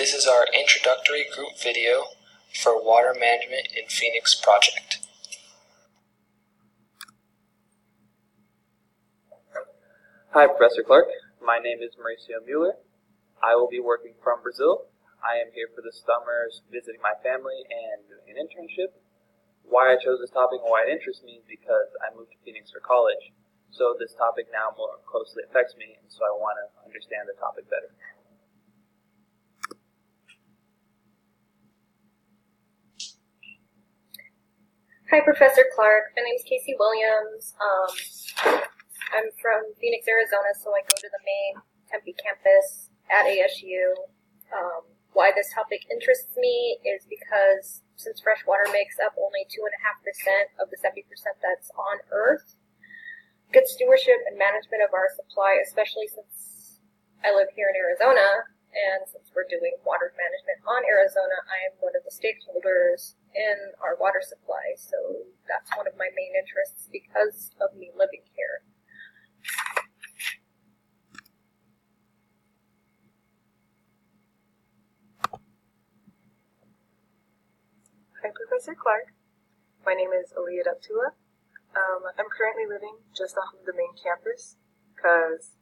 This is our introductory group video for Water Management in Phoenix project. Hi, Professor Clark. My name is Mauricio Mueller. I will be working from Brazil. I am here for the summers visiting my family and doing an internship. Why I chose this topic and why it interests me is because I moved to Phoenix for college. So this topic now more closely affects me, and so I want to understand the topic better. Hi, Professor Clark. My name is Casey Williams. I'm from Phoenix, Arizona, so I go to the main Tempe campus at ASU. Why this topic interests me is because since fresh water makes up only 2.5% of the 70% that's on Earth, good stewardship and management of our supply, especially since I live here in Arizona, and since we're doing water management on Arizona, I am one of the stakeholders in our water supply, so that's one of my main interests because of me living here. Hi, Professor Clark. My name is Aliyah Daptula. I'm currently living just off of the main campus because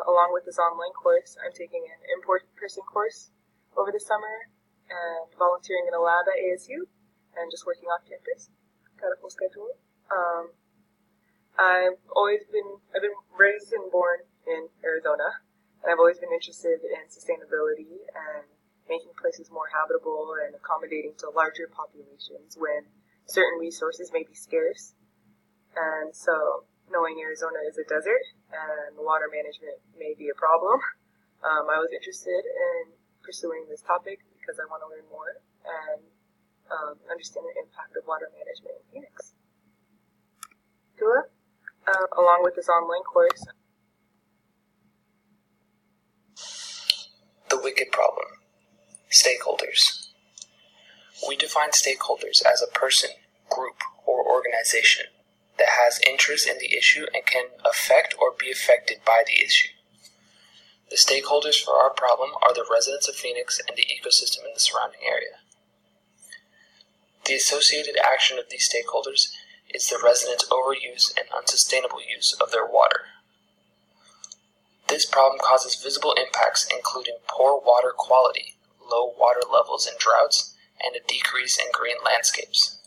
along with this online course, I'm taking an in-person course over the summer and volunteering in a lab at ASU and just working off campus. Got a full schedule. I've been raised and born in Arizona, and I've always been interested in sustainability and making places more habitable and accommodating to larger populations when certain resources may be scarce. And so, knowing Arizona is a desert and water management may be a problem, I was interested in pursuing this topic because I want to learn more and understand the impact of water management in Phoenix. Along with this online course. The wicked problem. Stakeholders. We define stakeholders as a person, group, or organization that has interest in the issue and can affect or be affected by the issue. The stakeholders for our problem are the residents of Phoenix and the ecosystem in the surrounding area. The associated action of these stakeholders is the residents' overuse and unsustainable use of their water. This problem causes visible impacts including poor water quality, low water levels in droughts, and a decrease in green landscapes.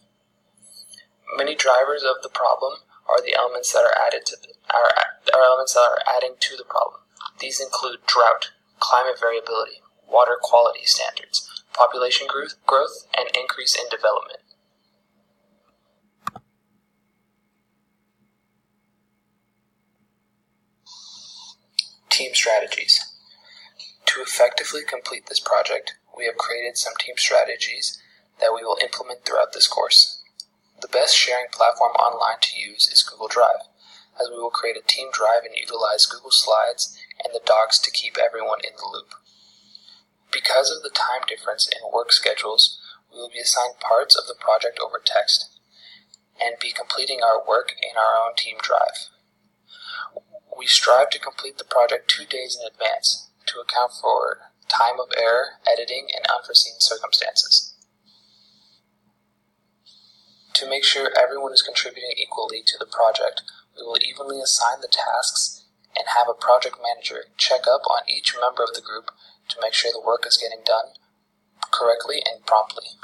Many drivers of the problem are the elements that are adding to the problem. These include drought, climate variability, water quality standards, population growth, and increase in development. Team strategies. To effectively complete this project, we have created some team strategies that we will implement throughout this course. The best sharing platform online to use is Google Drive, as we will create a team drive and utilize Google Slides and the docs to keep everyone in the loop. Because of the time difference in work schedules, we will be assigned parts of the project over text and be completing our work in our own team drive. We strive to complete the project 2 days in advance to account for time of error, editing, and unforeseen circumstances. To make sure everyone is contributing equally to the project, we will evenly assign the tasks and have a project manager check up on each member of the group to make sure the work is getting done correctly and promptly.